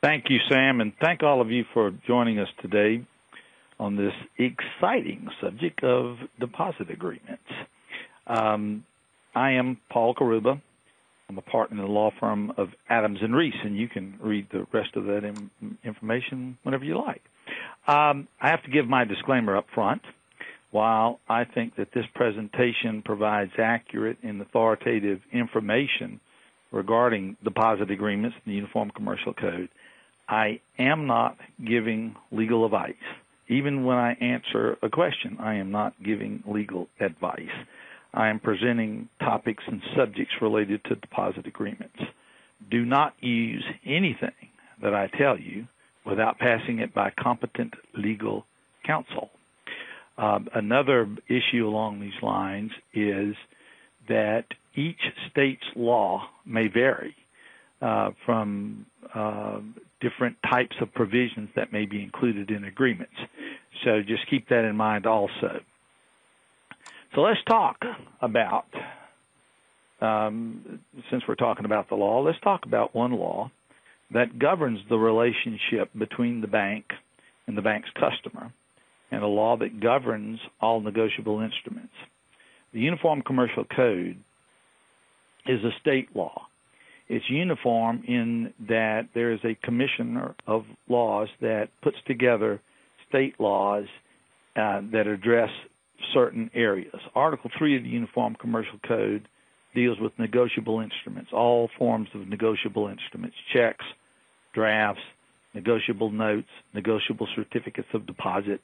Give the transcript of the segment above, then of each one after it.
Thank you, Sam, and thank all of you for joining us today on this exciting subject of deposit agreements. I am Paul Karuba. I'm a partner in the law firm of Adams and Reese, and you can read the rest of that information whenever you like. I have to give my disclaimer up front. While I think that this presentation provides accurate and authoritative information regarding deposit agreements in the Uniform Commercial Code, I am not giving legal advice. Even when I answer a question, I am not giving legal advice. I am presenting topics and subjects related to deposit agreements. Do not use anything that I tell you without passing it by competent legal counsel. Another issue along these lines is that each state's law may vary from different types of provisions that may be included in agreements. So just keep that in mind also. So let's talk about, since we're talking about the law, let's talk about one law that governs the relationship between the bank and the bank's customer, and a law that governs all negotiable instruments. The Uniform Commercial Code is a state law. It's uniform in that there is a commission of laws that puts together state laws that address certain areas. Article 3 of the Uniform Commercial Code deals with negotiable instruments, all forms of negotiable instruments, checks, drafts, negotiable notes, negotiable certificates of deposit.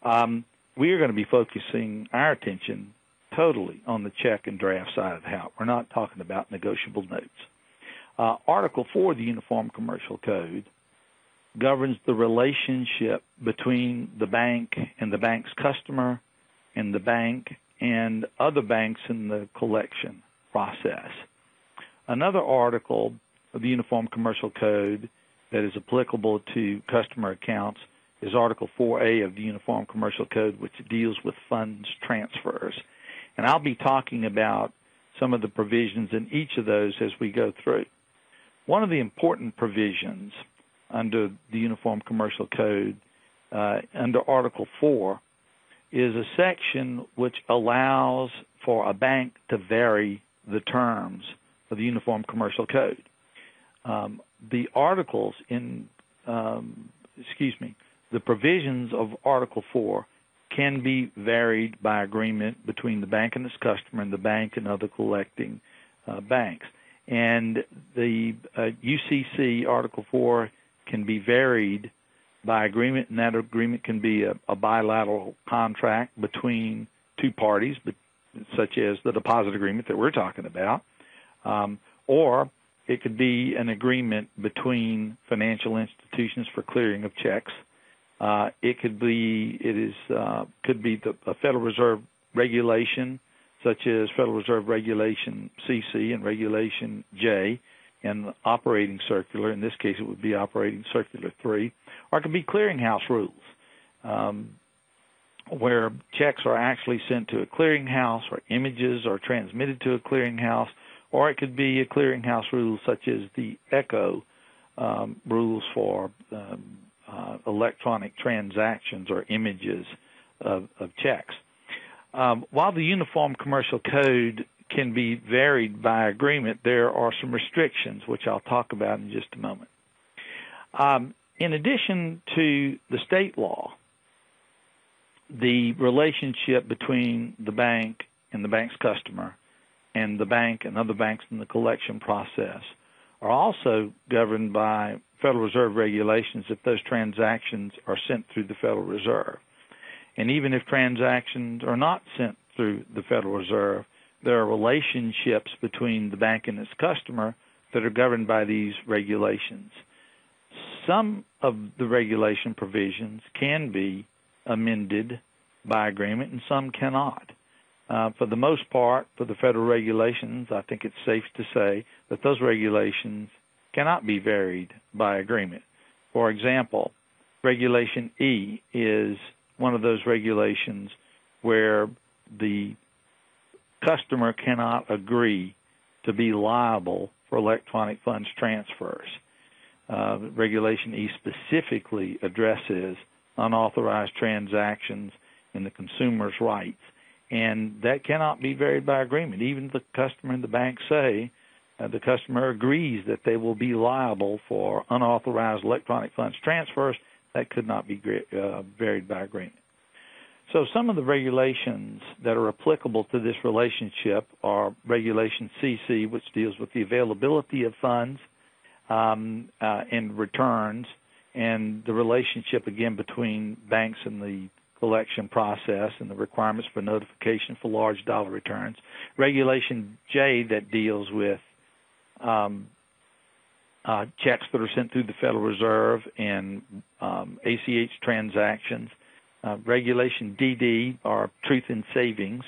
We are going to be focusing our attention totally on the check and draft side of the house. We're not talking about negotiable notes. Article 4 of the Uniform Commercial Code governs the relationship between the bank and the bank's customer and the bank and other banks in the collection process. Another article of the Uniform Commercial Code that is applicable to customer accounts is Article 4A of the Uniform Commercial Code, which deals with funds transfers. And I'll be talking about some of the provisions in each of those as we go through. One of the important provisions under the Uniform Commercial Code, under Article 4, is a section which allows for a bank to vary the terms of the Uniform Commercial Code. The articles in, the provisions of Article 4 can be varied by agreement between the bank and its customer and the bank and other collecting banks. And the UCC Article 4 can be varied by agreement, and that agreement can be a bilateral contract between two parties, such as the deposit agreement that we're talking about, or it could be an agreement between financial institutions for clearing of checks. It could be a Federal Reserve regulation, such as Federal Reserve Regulation CC and Regulation J, and Operating Circular. In this case, it would be Operating Circular 3. Or it could be clearinghouse rules, where checks are actually sent to a clearinghouse or images are transmitted to a clearinghouse, or it could be a clearinghouse rule such as the ECHO rules for electronic transactions or images of checks. While the Uniform Commercial Code can be varied by agreement, there are some restrictions, which I'll talk about in just a moment. In addition to the state law, the relationship between the bank and the bank's customer and the bank and other banks in the collection process are also governed by Federal Reserve regulations if those transactions are sent through the Federal Reserve. And even if transactions are not sent through the Federal Reserve, there are relationships between the bank and its customer that are governed by these regulations. Some of the regulation provisions can be amended by agreement and some cannot. For the most part, for the federal regulations, I think it's safe to say that those regulations cannot be varied by agreement. For example, Regulation E is one of those regulations where the customer cannot agree to be liable for electronic funds transfers. Regulation E specifically addresses unauthorized transactions and the consumer's rights. And that cannot be varied by agreement. Even the customer and the bank say the customer agrees that they will be liable for unauthorized electronic funds transfers. That could not be varied by agreement. So some of the regulations that are applicable to this relationship are Regulation CC, which deals with the availability of funds and returns, and the relationship, again, between banks and the collection process and the requirements for notification for large dollar returns. Regulation J that deals with checks that are sent through the Federal Reserve and ACH transactions. Regulation DD, or Truth in Savings,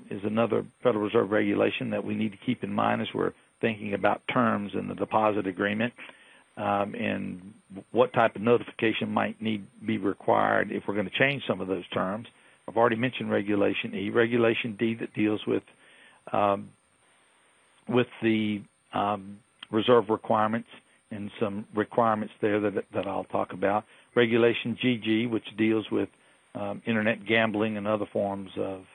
is another Federal Reserve regulation that we need to keep in mind as we're thinking about terms in the deposit agreement and what type of notification might be required if we're going to change some of those terms. I've already mentioned Regulation E. Regulation D that deals with the reserve requirements and some requirements there that I'll talk about. Regulation GG, which deals with internet gambling and other forms of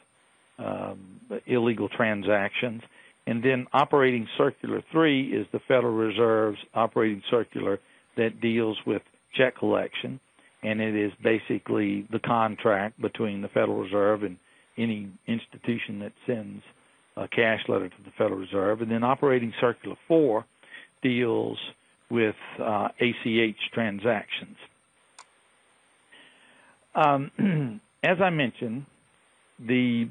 illegal transactions. And then Operating Circular 3 is the Federal Reserve's operating circular that deals with check collection, and it is basically the contract between the Federal Reserve and any institution that sends a cash letter to the Federal Reserve. And then Operating Circular 4 deals with ACH transactions. As I mentioned, the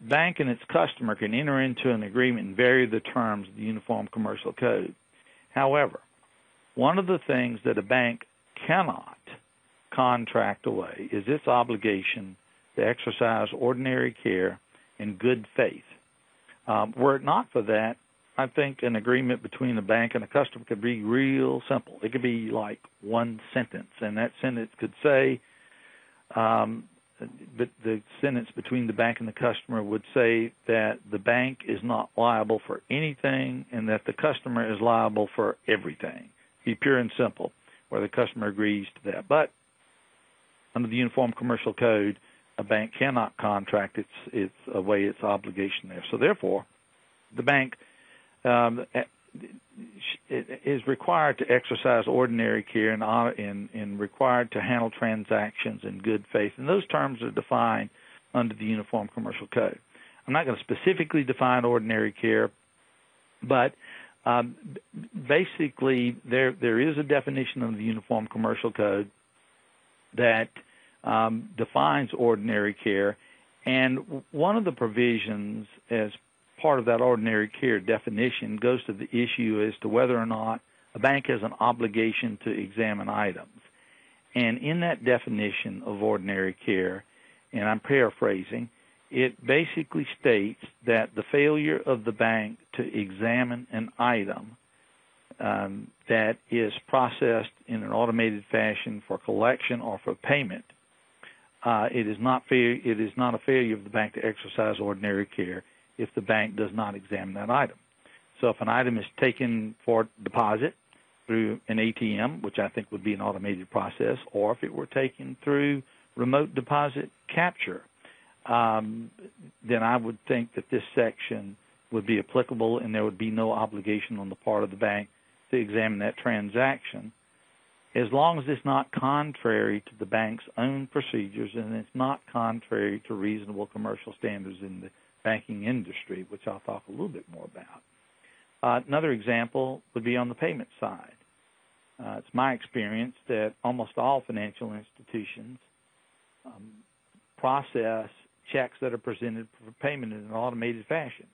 bank and its customer can enter into an agreement and vary the terms of the Uniform Commercial Code. However, one of the things that a bank cannot contract away is its obligation to exercise ordinary care and good faith. Were it not for that, I think an agreement between a bank and a customer could be real simple. It could be like one sentence, and that sentence could say, but the sentence between the bank and the customer would say that the bank is not liable for anything and that the customer is liable for everything. Be pure and simple, where the customer agrees to that. But under the Uniform Commercial Code, a bank cannot contract away its obligation there. So therefore, the bank is required to exercise ordinary care and required to handle transactions in good faith. And those terms are defined under the Uniform Commercial Code. I'm not going to specifically define ordinary care, but basically there is a definition of the Uniform Commercial Code that defines ordinary care. And one of the provisions as part of that ordinary care definition goes to the issue as to whether or not a bank has an obligation to examine items. And in that definition of ordinary care, and I'm paraphrasing, it basically states that the failure of the bank to examine an item that is processed in an automated fashion for collection or for payment, it is not a failure of the bank to exercise ordinary care if the bank does not examine that item. So if an item is taken for deposit through an ATM, which I think would be an automated process, or if it were taken through remote deposit capture, then I would think that this section would be applicable and there would be no obligation on the part of the bank to examine that transaction, as long as it's not contrary to the bank's own procedures and it's not contrary to reasonable commercial standards in the banking industry, which I'll talk a little bit more about. Another example would be on the payment side. It's my experience that almost all financial institutions process checks that are presented for payment in an automated fashion,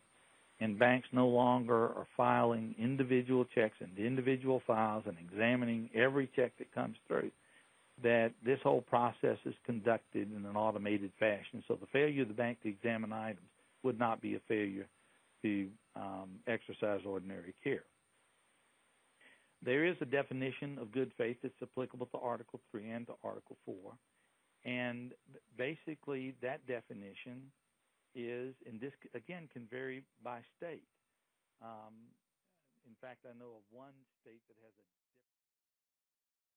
and banks no longer are filing individual checks into individual files and examining every check that comes through. That this whole process is conducted in an automated fashion, so the failure of the bank to examine items would not be a failure to exercise ordinary care. There is a definition of good faith that's applicable to Article 3 and to Article 4, and basically that definition is, and this again can vary by state. In fact, I know of one state that has a